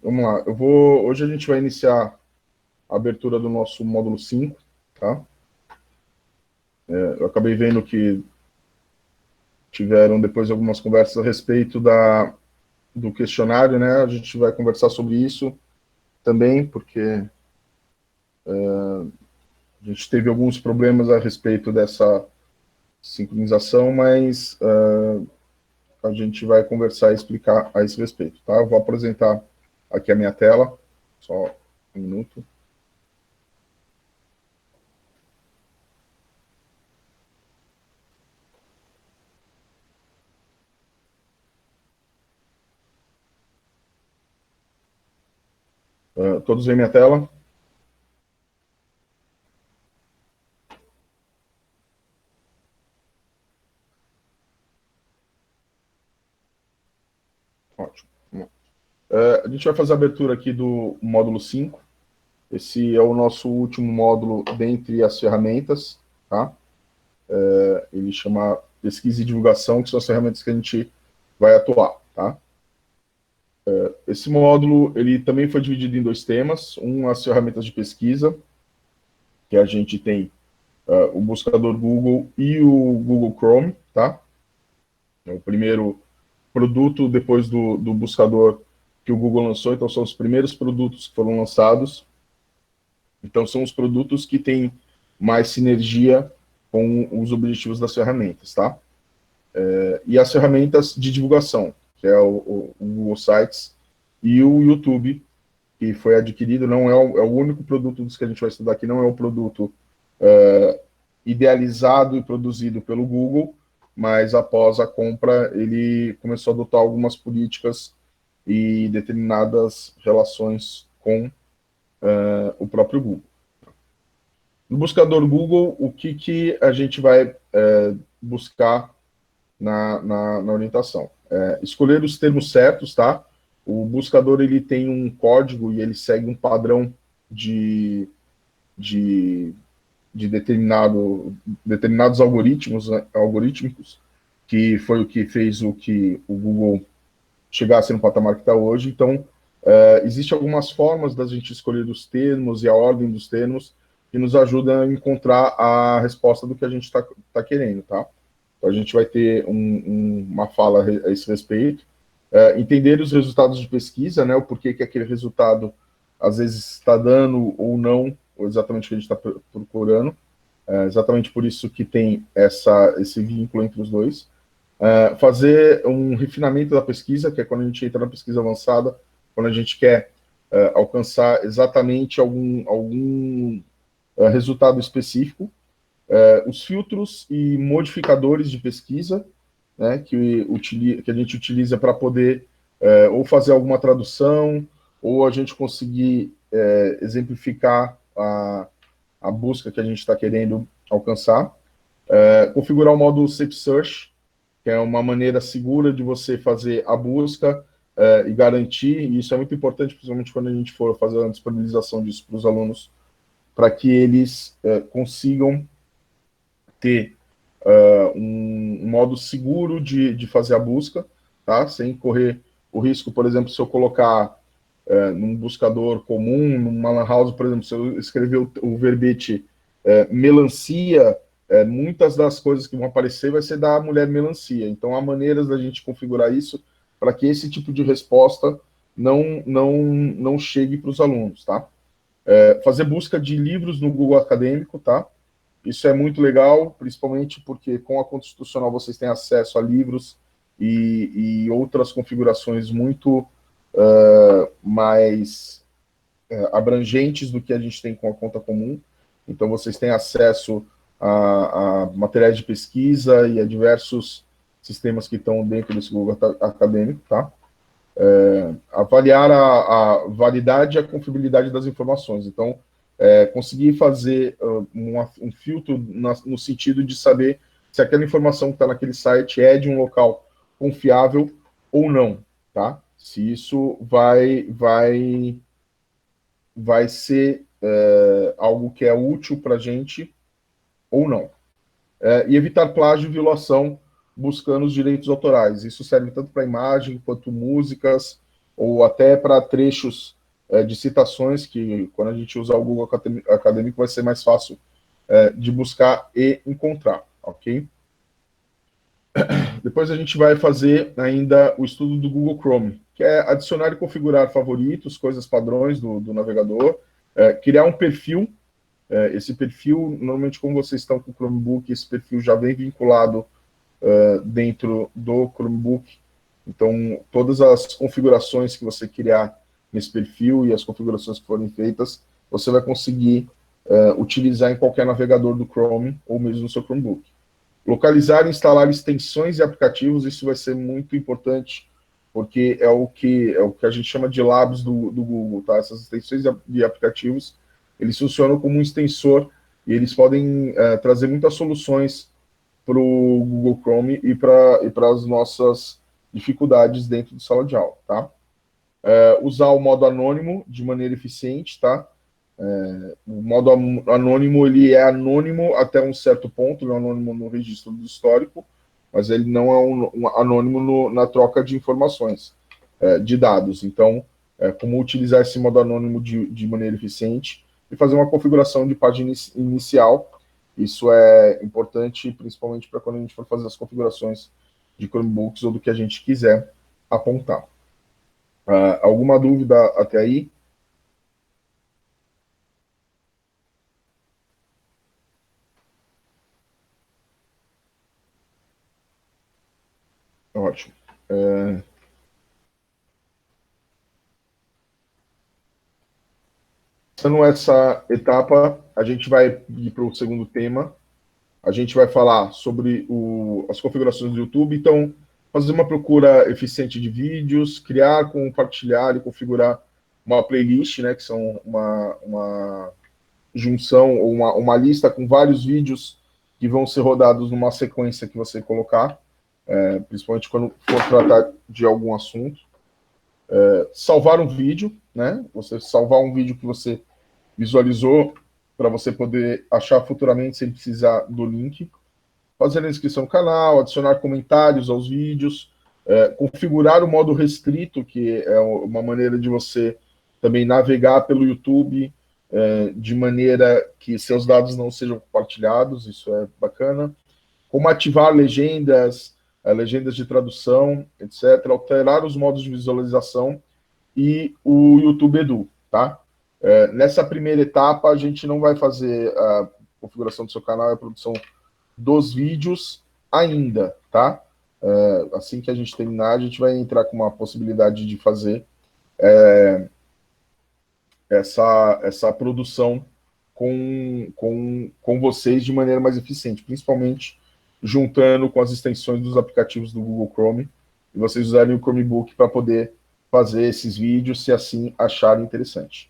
Vamos lá, hoje a gente vai iniciar a abertura do nosso módulo 5, tá? Eu acabei vendo que tiveram depois algumas conversas a respeito do questionário, né? A gente vai conversar sobre isso também, porque a gente teve alguns problemas a respeito dessa sincronização, mas a gente vai conversar e explicar a esse respeito, tá? Eu vou apresentar aqui a minha tela, só um minuto. Todos veem minha tela? Ótimo. A gente vai fazer a abertura aqui do módulo 5. Esse é o nosso último módulo dentre as ferramentas, tá? Ele chama Pesquisa e Divulgação, que são as ferramentas que a gente vai atuar, tá? Esse módulo, ele também foi dividido em dois temas. Um, as ferramentas de pesquisa, que a gente tem o buscador Google e o Google Chrome, tá? É o primeiro produto depois do buscador que o Google lançou, então são os primeiros produtos que foram lançados. Então são os produtos que têm mais sinergia com os objetivos das ferramentas, tá? E as ferramentas de divulgação, que é o Google Sites e o YouTube, que foi adquirido, não é o único produto dos que a gente vai estudar aqui, não é o produto idealizado e produzido pelo Google, mas após a compra ele começou a adotar algumas políticas e determinadas relações com o próprio Google. No buscador Google, o que a gente vai buscar na orientação? Escolher os termos certos, tá? O buscador ele tem um código e ele segue um padrão de, de, de determinados algoritmos, né, algorítmicos, que foi o que fez o que o Google chegasse no patamar que está hoje. Então, existem algumas formas da gente escolher os termos e a ordem dos termos que nos ajuda a encontrar a resposta do que a gente está querendo, tá? Então, a gente vai ter uma fala a esse respeito. Entender os resultados de pesquisa, né? O porquê que aquele resultado às vezes está dando ou não, ou exatamente o que a gente está procurando. Exatamente por isso que tem esse vínculo entre os dois. Fazer um refinamento da pesquisa, que é quando a gente entra na pesquisa avançada, quando a gente quer alcançar exatamente algum resultado específico. Os filtros e modificadores de pesquisa, né, que a gente utiliza para poder ou fazer alguma tradução, ou a gente conseguir exemplificar a busca que a gente está querendo alcançar. Configurar o modo Safe Search, que é uma maneira segura de você fazer a busca e garantir, e isso é muito importante, principalmente quando a gente for fazer a disponibilização disso para os alunos, para que eles consigam ter um modo seguro de fazer a busca, tá? Sem correr o risco, por exemplo, se eu colocar num buscador comum, numa lan house, por exemplo, se eu escrever o verbete melancia, muitas das coisas que vão aparecer vai ser da mulher melancia. Então, há maneiras da gente configurar isso para que esse tipo de resposta não chegue para os alunos, tá? Fazer busca de livros no Google Acadêmico, tá? Isso é muito legal, principalmente porque com a conta institucional vocês têm acesso a livros e outras configurações muito mais abrangentes do que a gente tem com a conta comum. Então, vocês têm acesso a materiais de pesquisa e a diversos sistemas que estão dentro desse Google Acadêmico, tá? Avaliar a validade e a confiabilidade das informações. Então, conseguir fazer um filtro no sentido de saber se aquela informação que está naquele site é de um local confiável ou não, tá? Se isso vai ser algo que é útil para a gente ou não. E evitar plágio e violação buscando os direitos autorais. Isso serve tanto para imagem quanto músicas ou até para trechos de citações, que quando a gente usar o Google Acadêmico vai ser mais fácil de buscar e encontrar, ok? Depois a gente vai fazer ainda o estudo do Google Chrome, que é adicionar e configurar favoritos, coisas padrões do navegador, criar um perfil. Esse perfil, normalmente, como vocês estão com o Chromebook, esse perfil já vem vinculado dentro do Chromebook. Então, todas as configurações que você criar nesse perfil e as configurações que forem feitas, você vai conseguir utilizar em qualquer navegador do Chrome ou mesmo no seu Chromebook. Localizar e instalar extensões e aplicativos, isso vai ser muito importante, porque é o que a gente chama de labs do Google, tá? Essas extensões de aplicativos, eles funcionam como um extensor e eles podem trazer muitas soluções para o Google Chrome e para as nossas dificuldades dentro de sala de aula, tá? Usar o modo anônimo de maneira eficiente, tá? O modo anônimo, ele é anônimo até um certo ponto, ele é anônimo no registro do histórico, mas ele não é um anônimo na troca de informações, de dados. Então, como utilizar esse modo anônimo de maneira eficiente e fazer uma configuração de página inicial. Isso é importante, principalmente para quando a gente for fazer as configurações de Chromebooks ou do que a gente quiser apontar. Alguma dúvida até aí? Ótimo. Passando essa etapa, a gente vai ir para o segundo tema. A gente vai falar sobre as configurações do YouTube. Então, fazer uma procura eficiente de vídeos, criar, compartilhar e configurar uma playlist, né, que são uma junção ou uma lista com vários vídeos que vão ser rodados numa sequência que você colocar, principalmente quando for tratar de algum assunto. Salvar um vídeo, né? Você salvar um vídeo que você visualizou para você poder achar futuramente sem precisar do link. Fazer a inscrição no canal, adicionar comentários aos vídeos, configurar o modo restrito, que é uma maneira de você também navegar pelo YouTube de maneira que seus dados não sejam compartilhados, isso é bacana. Como ativar legendas, legendas de tradução, etc. Alterar os modos de visualização e o YouTube Edu, tá? Nessa primeira etapa, a gente não vai fazer a configuração do seu canal e a produção dos vídeos ainda, tá? Assim que a gente terminar, a gente vai entrar com uma possibilidade de fazer essa produção com vocês de maneira mais eficiente, principalmente juntando com as extensões dos aplicativos do Google Chrome, e vocês usarem o Chromebook para poder fazer esses vídeos, se assim acharem interessante.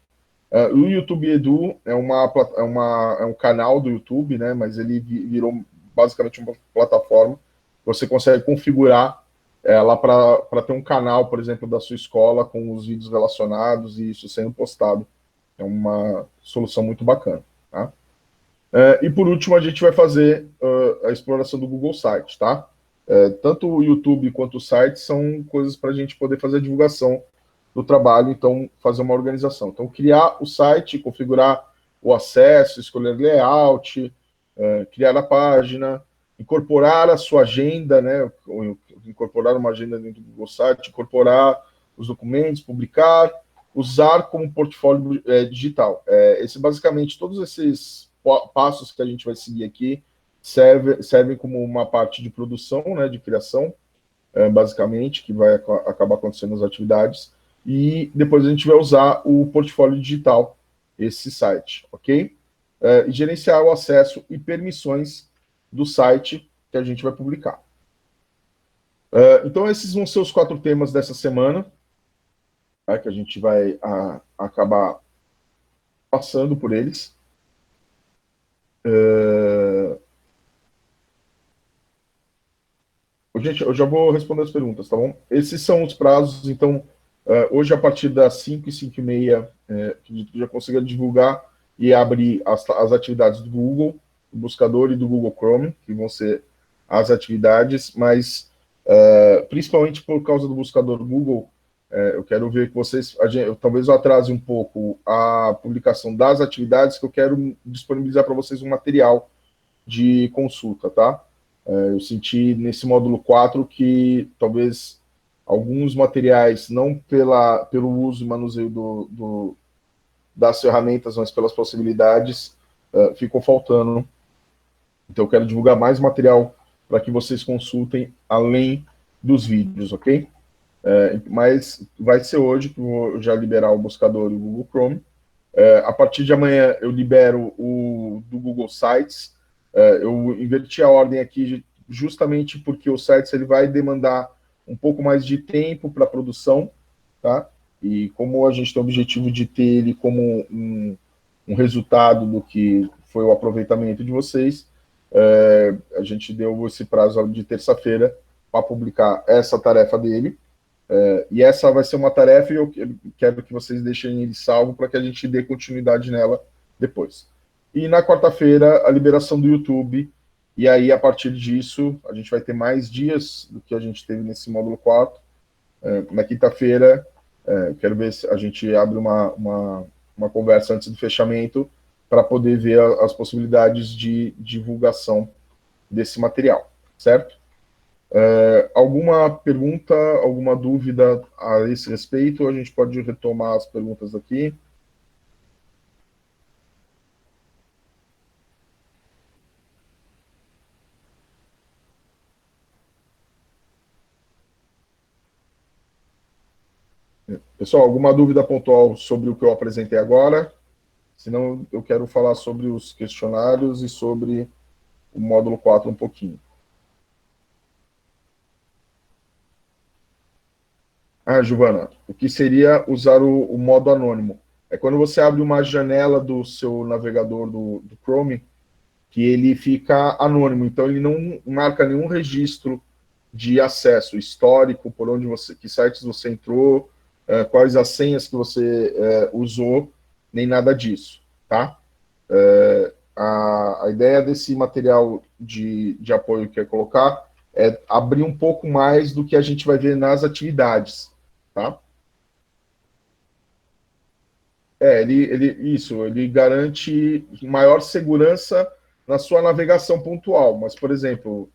O YouTube Edu é um canal do YouTube, né, mas ele virou basicamente uma plataforma. Você consegue configurar ela para ter um canal, por exemplo, da sua escola com os vídeos relacionados e isso sendo postado. É uma solução muito bacana. Tá? E por último, a gente vai fazer a exploração do Google Sites. Tá? Tanto o YouTube quanto o site são coisas para a gente poder fazer a divulgação do trabalho, então fazer uma organização. Então, criar o site, configurar o acesso, escolher layout, criar a página, incorporar a sua agenda, né? Incorporar uma agenda dentro do Google Site, incorporar os documentos, publicar, usar como portfólio digital. Basicamente, todos esses passos que a gente vai seguir aqui servem como uma parte de produção, né, de criação, basicamente, que vai acabar acontecendo nas atividades, e depois a gente vai usar o portfólio digital, esse site, ok? E gerenciar o acesso e permissões do site que a gente vai publicar. Então, esses vão ser os 4 temas dessa semana, tá, que a gente vai acabar passando por eles. Gente, eu já vou responder as perguntas, tá bom? Esses são os prazos, então, hoje, a partir das 5 e 5 e meia, acredito que já consiga divulgar e abrir as atividades do Google, do buscador e do Google Chrome, que vão ser as atividades, mas, principalmente por causa do buscador Google, Eu quero ver que vocês, talvez eu atrase um pouco a publicação das atividades, que eu quero disponibilizar para vocês um material de consulta, tá? Eu senti nesse módulo 4 que talvez alguns materiais, não pelo uso e manuseio das ferramentas, mas pelas possibilidades, ficam faltando. Então eu quero divulgar mais material para que vocês consultem além dos vídeos, ok? Mas vai ser hoje que eu vou já liberar o buscador e o Google Chrome. A partir de amanhã eu libero o do Google Sites. Eu inverti a ordem aqui justamente porque o Sites ele vai demandar um pouco mais de tempo para a produção, tá? E como a gente tem o objetivo de ter ele como um resultado do que foi o aproveitamento de vocês, a gente deu esse prazo de terça-feira para publicar essa tarefa dele. E essa vai ser uma tarefa e eu quero que vocês deixem ele salvo para que a gente dê continuidade nela depois. E na quarta-feira, a liberação do YouTube. E aí, a partir disso, a gente vai ter mais dias do que a gente teve nesse módulo 4. Na quinta-feira, quero ver se a gente abre uma conversa antes do fechamento para poder ver as possibilidades de divulgação desse material, certo? Alguma pergunta, alguma dúvida a esse respeito? A gente pode retomar as perguntas aqui. Pessoal, alguma dúvida pontual sobre o que eu apresentei agora? Senão, eu quero falar sobre os questionários e sobre o módulo 4 um pouquinho. Giovana, o que seria usar o modo anônimo? É quando você abre uma janela do seu navegador do Chrome, que ele fica anônimo, então ele não marca nenhum registro de acesso histórico, por onde que sites você entrou, quais as senhas que você usou, nem nada disso, tá? A ideia desse material de apoio que é colocar é abrir um pouco mais do que a gente vai ver nas atividades, tá? Ele garante maior segurança na sua navegação pontual, mas, por exemplo,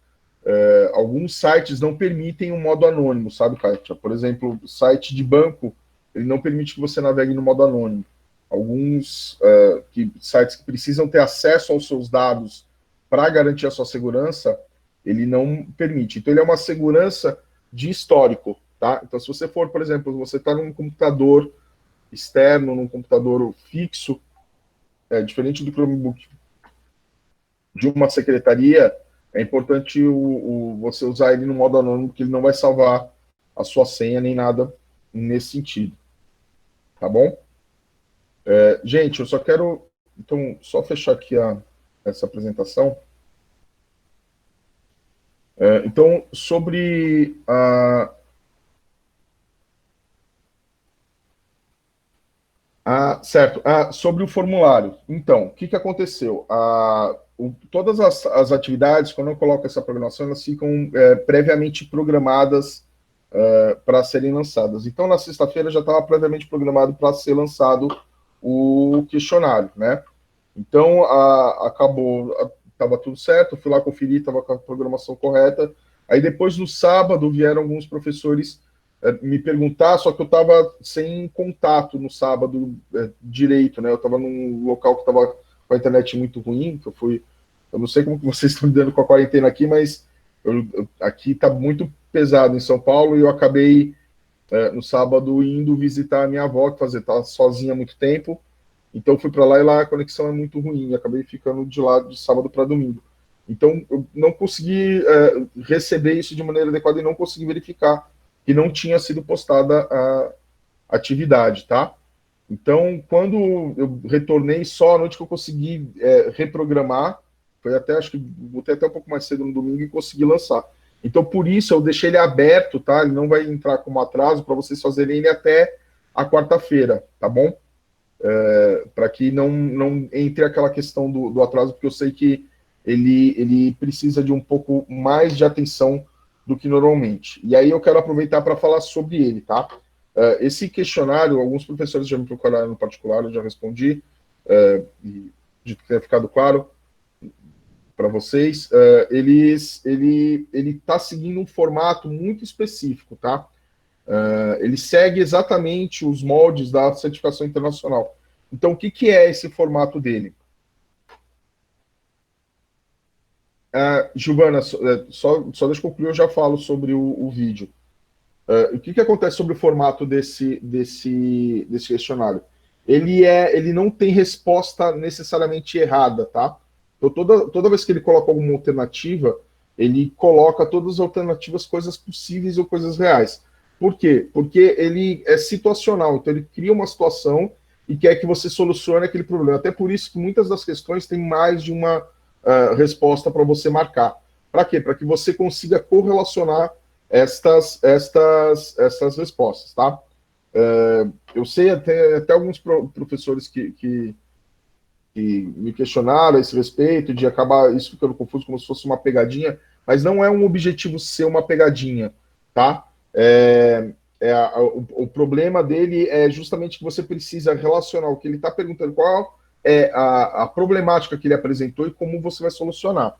alguns sites não permitem um modo anônimo, sabe, Kátia? Por exemplo, site de banco, ele não permite que você navegue no modo anônimo. Alguns sites que precisam ter acesso aos seus dados para garantir a sua segurança, ele não permite. Então, ele é uma segurança de histórico, tá? Então, se você for, por exemplo, você está num computador externo, num computador fixo, diferente do Chromebook de uma secretaria, é importante você usar ele no modo anônimo, porque ele não vai salvar a sua senha nem nada nesse sentido. Tá bom? Gente, eu só quero, então, só fechar aqui essa apresentação. Então, sobre certo. Sobre o formulário. Então, o que aconteceu? Todas as atividades, quando eu coloco essa programação, elas ficam previamente programadas para serem lançadas. Então, na sexta-feira já estava previamente programado para ser lançado o questionário, né? Então, acabou, estava tudo certo, fui lá conferir, estava com a programação correta. Aí depois, no sábado, vieram alguns professores me perguntar, só que eu estava sem contato no sábado direito, né? Eu estava num local que estava com a internet muito ruim, que eu não sei como que vocês estão lidando com a quarentena aqui, mas aqui está muito pesado em São Paulo e eu acabei no sábado indo visitar a minha avó, que estava sozinha há muito tempo. Então fui para lá e lá a conexão é muito ruim, acabei ficando de lá de sábado para domingo. Então eu não consegui receber isso de maneira adequada e não consegui verificar que não tinha sido postada a atividade, tá? Então, quando eu retornei só à noite que eu consegui reprogramar, foi até, acho que botei até um pouco mais cedo no domingo e consegui lançar. Então, por isso, eu deixei ele aberto, tá? Ele não vai entrar como atraso para vocês fazerem ele até a quarta-feira, tá bom? Para que não entre aquela questão do atraso, porque eu sei que ele precisa de um pouco mais de atenção do que normalmente. E aí eu quero aproveitar para falar sobre ele, tá? Esse questionário, alguns professores já me procuraram no particular, eu já respondi, e de ter ficado claro para vocês, ele está seguindo um formato muito específico, tá? Ele segue exatamente os moldes da certificação internacional. Então, o que, que é esse formato dele? Giovana, só deixa eu concluir, eu já falo sobre o vídeo. O que, que acontece sobre o formato desse questionário? Ele não tem resposta necessariamente errada, tá? Então, toda vez que ele coloca alguma alternativa, ele coloca todas as alternativas, coisas possíveis ou coisas reais. Por quê? Porque ele é situacional, então ele cria uma situação e quer que você solucione aquele problema. Até por isso que muitas das questões têm mais de uma resposta para você marcar. Para quê? Para que você consiga correlacionar estas respostas, tá? Eu sei até alguns professores que me questionaram a esse respeito, de acabar isso ficando confuso como se fosse uma pegadinha, mas não é um objetivo ser uma pegadinha, tá? O problema dele é justamente que você precisa relacionar o que ele está perguntando, qual é a problemática que ele apresentou e como você vai solucionar.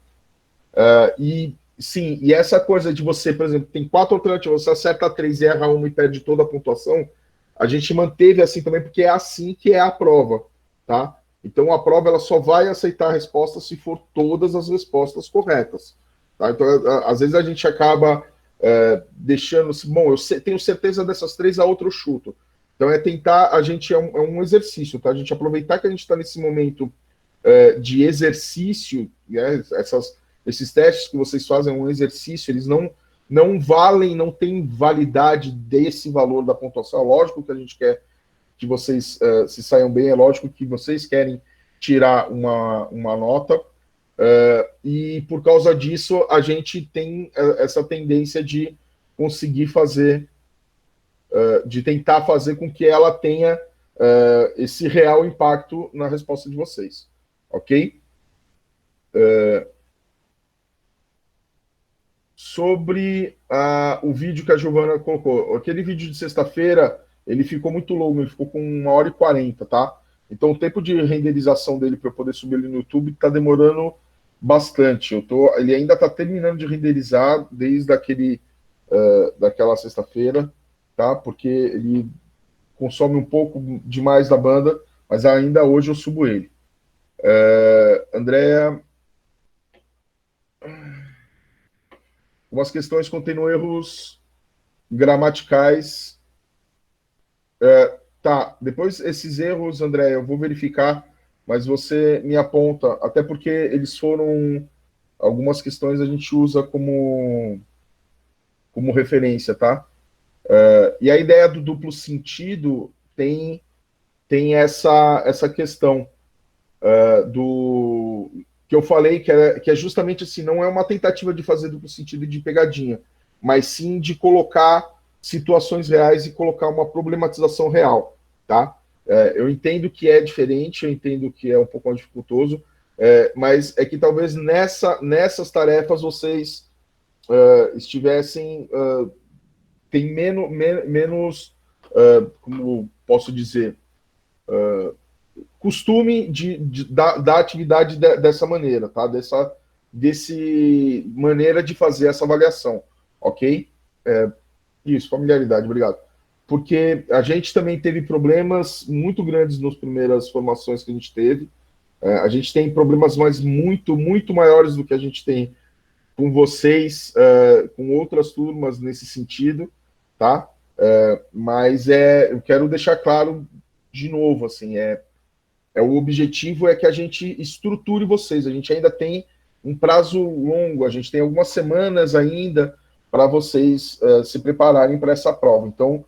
E sim, e essa coisa de você, por exemplo, tem 4 alternativas, você acerta 3, erra uma e perde toda a pontuação, a gente manteve assim também, porque é assim que é a prova, tá? Então a prova ela só vai aceitar a resposta se for todas as respostas corretas. Tá? Então, às vezes a gente acaba deixando assim, bom, tenho certeza dessas 3, a outra eu chuto. Então é tentar, a gente é um exercício, tá? A gente aproveitar que a gente está nesse momento de exercício, né? Esses testes que vocês fazem é um exercício, eles não valem, não têm validade desse valor da pontuação. Lógico que a gente quer que vocês se saiam bem, é lógico que vocês querem tirar uma nota, e por causa disso a gente tem essa tendência de conseguir fazer, de tentar fazer com que ela tenha esse real impacto na resposta de vocês, ok? Sobre o vídeo que a Giovana colocou. Aquele vídeo de sexta-feira, ele ficou muito longo, ele ficou com 1h40, tá? Então o tempo de renderização dele para eu poder subir ele no YouTube está demorando bastante. Ele ainda está terminando de renderizar desde daquela sexta-feira, tá? Porque ele consome um pouco demais da banda, mas ainda hoje eu subo ele. Andréa, algumas questões contêm erros gramaticais. Tá, depois esses erros, André, eu vou verificar, mas você me aponta, até porque eles foram, algumas questões a gente usa como referência, tá? E a ideia do duplo sentido tem essa questão do que eu falei, que é justamente assim, não é uma tentativa de fazer duplo sentido de pegadinha, mas sim de colocar situações reais e colocar uma problematização real, tá? Eu entendo que é diferente, eu entendo que é um pouco mais dificultoso, mas é que talvez nessas tarefas vocês estivessem tem menos, como posso dizer, costume da atividade dessa maneira, tá? Desse maneira de fazer essa avaliação, ok? Isso, familiaridade, obrigado. Porque a gente também teve problemas muito grandes nas primeiras formações que a gente teve. A gente tem problemas mais muito maiores do que a gente tem com vocês, com outras turmas nesse sentido, tá? Mas eu quero deixar claro de novo, assim, o objetivo é que a gente estruture vocês. A gente ainda tem um prazo longo, a gente tem algumas semanas ainda para vocês se prepararem para essa prova. Então,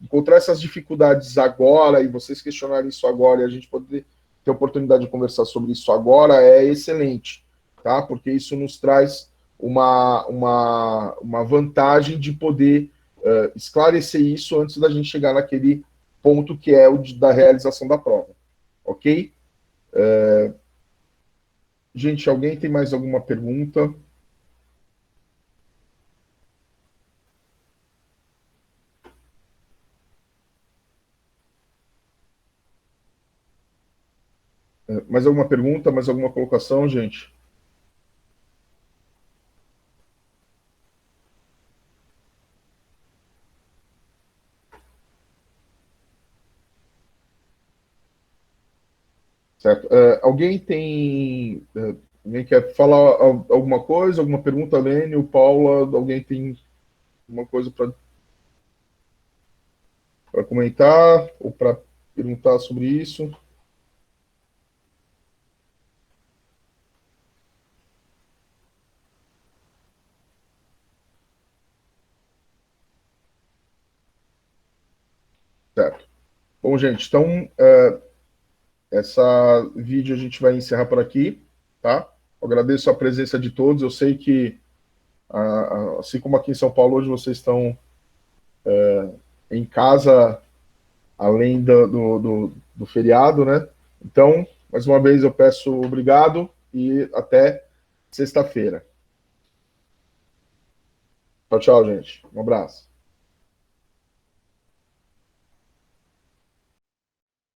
encontrar essas dificuldades agora e vocês questionarem isso agora e a gente poder ter a oportunidade de conversar sobre isso agora é excelente, tá? Porque isso nos traz uma vantagem de poder esclarecer isso antes da gente chegar naquele ponto que é da realização da prova. Ok? Gente, alguém tem mais alguma pergunta? Mais alguma pergunta, mais alguma colocação, gente? Certo. Alguém quer falar alguma coisa, alguma pergunta, Lênio, Paula? Alguém tem alguma coisa para comentar ou para perguntar sobre isso? Certo. Bom, gente, então essa vídeo a gente vai encerrar por aqui, tá? Eu agradeço a presença de todos. Eu sei que, assim como aqui em São Paulo, hoje vocês estão em casa, além do feriado, né? Então, mais uma vez eu peço obrigado e até sexta-feira. Tchau, tchau, gente. Um abraço.